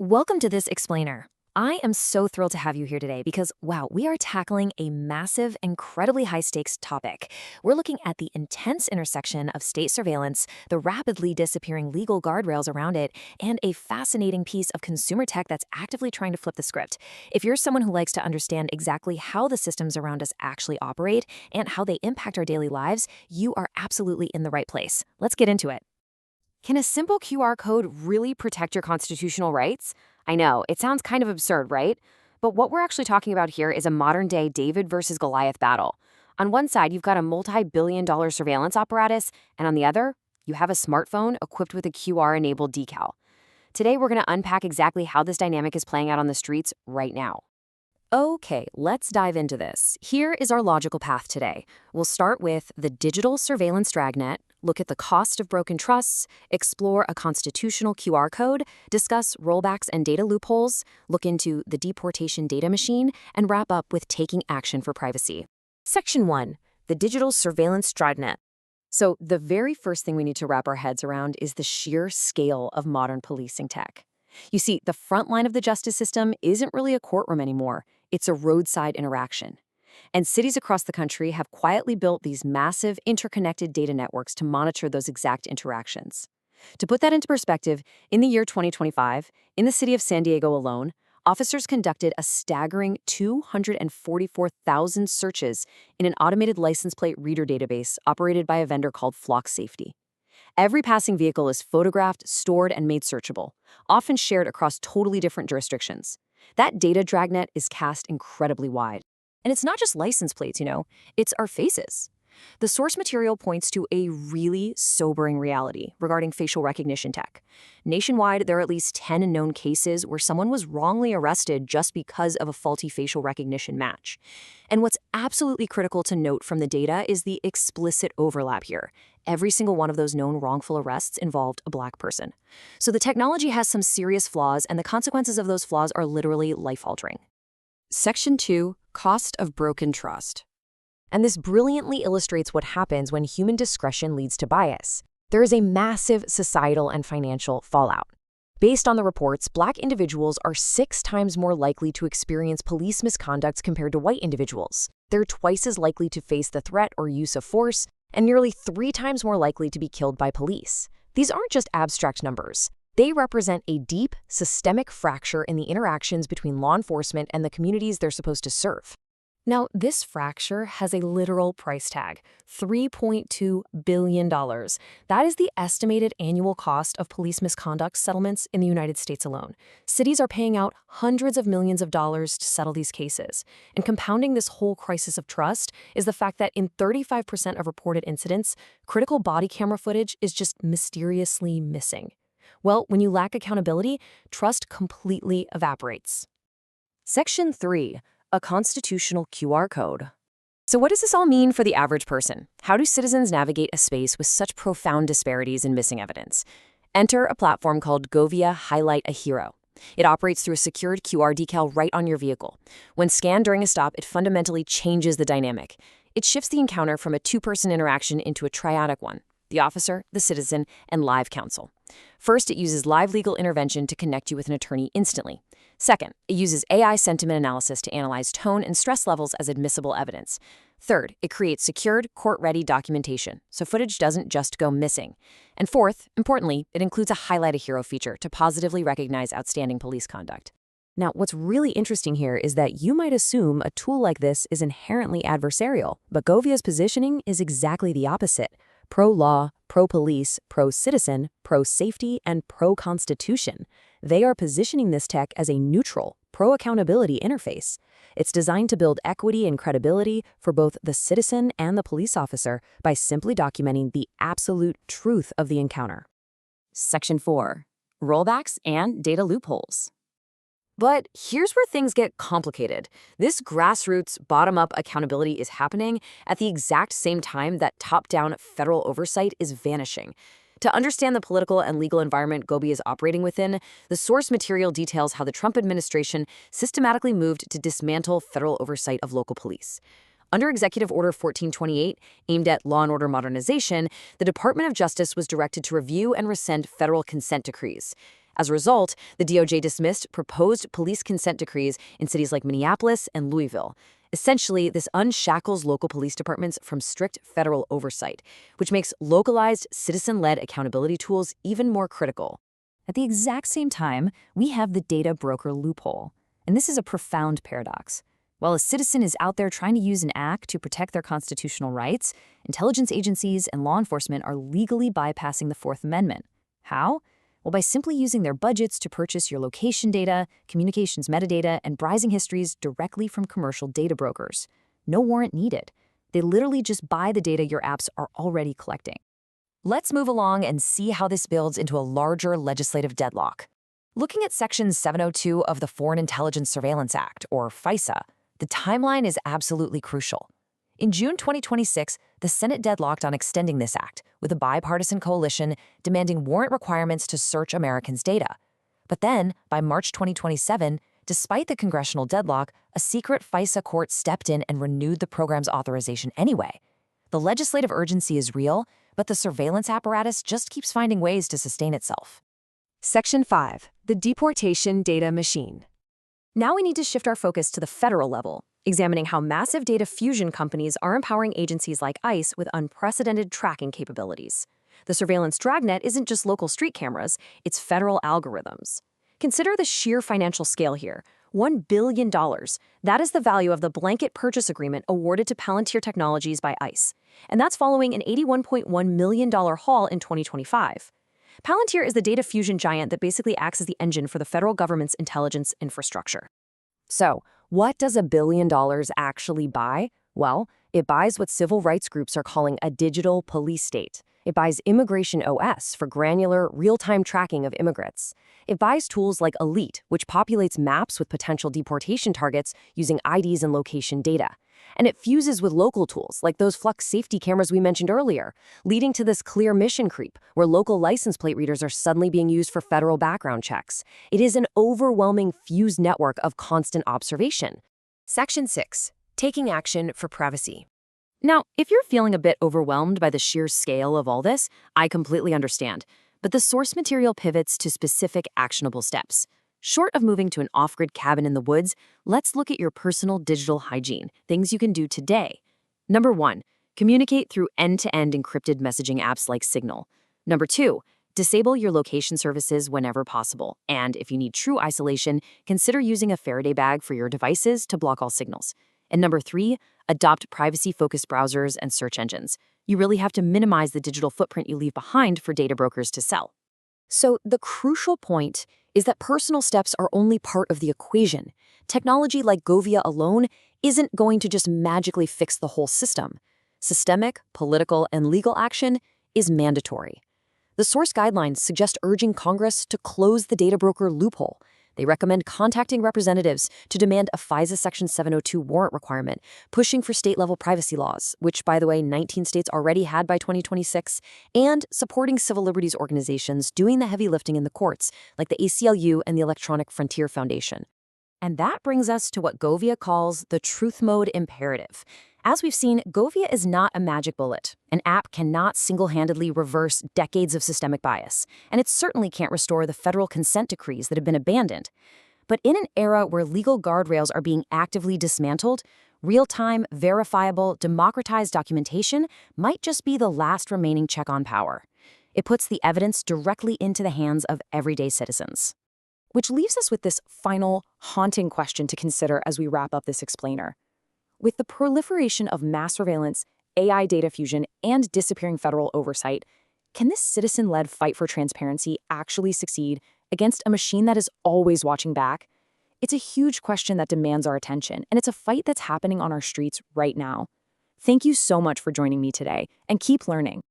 Welcome to this explainer. I am so thrilled to have you here today because, wow, we are tackling a massive, incredibly high stakes topic. We're looking at the intense intersection of state surveillance, the rapidly disappearing legal guardrails around it, and a fascinating piece of consumer tech that's actively trying to flip the script. If you're someone who likes to understand exactly how the systems around us actually operate and how they impact our daily lives, you are absolutely in the right place. Let's get into it. Can a simple QR code really protect your constitutional rights? I know, it sounds kind of absurd, right? But what we're actually talking about here is a modern-day David versus Goliath battle. On one side, you've got a multi-billion-dollar surveillance apparatus, and on the other, you have a smartphone equipped with a QR-enabled decal. Today, we're going to unpack exactly how this dynamic is playing out on the streets right now. Okay, let's dive into this. Here is our logical path today. We'll start with the digital surveillance dragnet, look at the cost of broken trusts, explore a constitutional QR code, discuss rollbacks and data loopholes, look into the deportation data machine, and wrap up with taking action for privacy. Section 1. The digital surveillance dragnet. So the very first thing we need to wrap our heads around is the sheer scale of modern policing tech. You see, the front line of the justice system isn't really a courtroom anymore. It's a roadside interaction. And cities across the country have quietly built these massive interconnected data networks to monitor those exact interactions. To put that into perspective, in the year 2025, in the city of San Diego alone, officers conducted a staggering 244,000 searches in an automated license plate reader database operated by a vendor called Flock Safety. Every passing vehicle is photographed, stored, and made searchable, often shared across totally different jurisdictions. That data dragnet is cast incredibly wide. And it's not just license plates, it's our faces. The source material points to a really sobering reality regarding facial recognition tech. Nationwide, there are at least 10 known cases where someone was wrongly arrested just because of a faulty facial recognition match. And what's absolutely critical to note from the data is the explicit overlap here. Every single one of those known wrongful arrests involved a Black person. So the technology has some serious flaws, and the consequences of those flaws are literally life-altering. Section 2. Cost of broken trust. And this brilliantly illustrates what happens when human discretion leads to bias. There is a massive societal and financial fallout. Based on the reports, Black individuals are 6 times more likely to experience police misconduct compared to white individuals. They're twice as likely to face the threat or use of force, and nearly 3 times more likely to be killed by police. These aren't just abstract numbers. They represent a deep, systemic fracture in the interactions between law enforcement and the communities they're supposed to serve. Now, this fracture has a literal price tag, $3.2 billion. That is the estimated annual cost of police misconduct settlements in the United States alone. Cities are paying out hundreds of millions of dollars to settle these cases. And compounding this whole crisis of trust is the fact that in 35% of reported incidents, critical body camera footage is just mysteriously missing. Well, when you lack accountability, trust completely evaporates. Section 3. A constitutional QR code. So what does this all mean for the average person? How do citizens navigate a space with such profound disparities in missing evidence? Enter a platform called GoVia Highlight a Hero. It operates through a secured QR decal right on your vehicle. When scanned during a stop, it fundamentally changes the dynamic. It shifts the encounter from a 2-person interaction into a triadic one: the officer, the citizen, and live counsel. First, it uses live legal intervention to connect you with an attorney instantly. Second, it uses AI sentiment analysis to analyze tone and stress levels as admissible evidence. Third, it creates secured, court-ready documentation, so footage doesn't just go missing. And fourth, importantly, it includes a Highlight a Hero feature to positively recognize outstanding police conduct. Now, what's really interesting here is that you might assume a tool like this is inherently adversarial, but GoVia's positioning is exactly the opposite: pro-law, pro-police, pro-citizen, pro-safety, and pro-constitution. They are positioning this tech as a neutral, pro-accountability interface. It's designed to build equity and credibility for both the citizen and the police officer by simply documenting the absolute truth of the encounter. Section 4. Rollbacks and data loopholes. But here's where things get complicated. This grassroots, bottom-up accountability is happening at the exact same time that top-down federal oversight is vanishing. To understand the political and legal environment GoVia is operating within, the source material details how the Trump administration systematically moved to dismantle federal oversight of local police. Under Executive Order 1428, aimed at law and order modernization, the Department of Justice was directed to review and rescind federal consent decrees. As a result, the DOJ dismissed proposed police consent decrees in cities like Minneapolis and Louisville. Essentially, this unshackles local police departments from strict federal oversight, which makes localized, citizen-led accountability tools even more critical. At the exact same time, we have the data broker loophole. And this is a profound paradox. While a citizen is out there trying to use an act to protect their constitutional rights, intelligence agencies and law enforcement are legally bypassing the Fourth Amendment. How? Well, by simply using their budgets to purchase your location data, communications metadata, and browsing histories directly from commercial data brokers. No warrant needed. They literally just buy the data your apps are already collecting. Let's move along and see how this builds into a larger legislative deadlock. Looking at Section 702 of the Foreign Intelligence Surveillance Act, or FISA, the timeline is absolutely crucial. In June 2026, the Senate deadlocked on extending this act, with a bipartisan coalition demanding warrant requirements to search Americans' data. But then, by March 2027, despite the congressional deadlock, a secret FISA court stepped in and renewed the program's authorization anyway. The legislative urgency is real, but the surveillance apparatus just keeps finding ways to sustain itself. Section 5. The Deportation Data Machine. Now we need to shift our focus to the federal level, examining how massive data fusion companies are empowering agencies like ICE with unprecedented tracking capabilities. The surveillance dragnet isn't just local street cameras, it's federal algorithms. Consider the sheer financial scale here. $1 billion. That is the value of the blanket purchase agreement awarded to Palantir Technologies by ICE. And that's following an $81.1 million haul in 2025. Palantir is the data fusion giant that basically acts as the engine for the federal government's intelligence infrastructure. So, what does $1 billion actually buy? Well, it buys what civil rights groups are calling a digital police state. It buys Immigration OS for granular, real-time tracking of immigrants. It buys tools like Elite, which populates maps with potential deportation targets using IDs and location data. And it fuses with local tools like those Flux safety cameras we mentioned earlier, leading to this clear mission creep, where local license plate readers are suddenly being used for federal background checks. It is an overwhelming fused network of constant observation. Section 6. Taking action for privacy. Now, if you're feeling a bit overwhelmed by the sheer scale of all this, I completely understand. But the source material pivots to specific actionable steps. Short of moving to an off-grid cabin in the woods, let's look at your personal digital hygiene, things you can do today. Number 1, communicate through end-to-end encrypted messaging apps like Signal. Number 2, disable your location services whenever possible. And if you need true isolation, consider using a Faraday bag for your devices to block all signals. And number 3, adopt privacy-focused browsers and search engines. You really have to minimize the digital footprint you leave behind for data brokers to sell. So the crucial point is that personal steps are only part of the equation. Technology like GoVia alone isn't going to just magically fix the whole system. Systemic, political, and legal action is mandatory. The source guidelines suggest urging Congress to close the data broker loophole. They recommend contacting representatives to demand a FISA Section 702 warrant requirement, pushing for state-level privacy laws, which, by the way, 19 states already had by 2026, and supporting civil liberties organizations doing the heavy lifting in the courts, like the ACLU and the Electronic Frontier Foundation. And that brings us to what GoVia calls the Truthmode imperative. As we've seen, GoVia is not a magic bullet. An app cannot single-handedly reverse decades of systemic bias, and it certainly can't restore the federal consent decrees that have been abandoned. But in an era where legal guardrails are being actively dismantled, real-time, verifiable, democratized documentation might just be the last remaining check on power. It puts the evidence directly into the hands of everyday citizens. Which leaves us with this final, haunting question to consider as we wrap up this explainer. With the proliferation of mass surveillance, AI data fusion, and disappearing federal oversight, can this citizen-led fight for transparency actually succeed against a machine that is always watching back? It's a huge question that demands our attention, and it's a fight that's happening on our streets right now. Thank you so much for joining me today, and keep learning.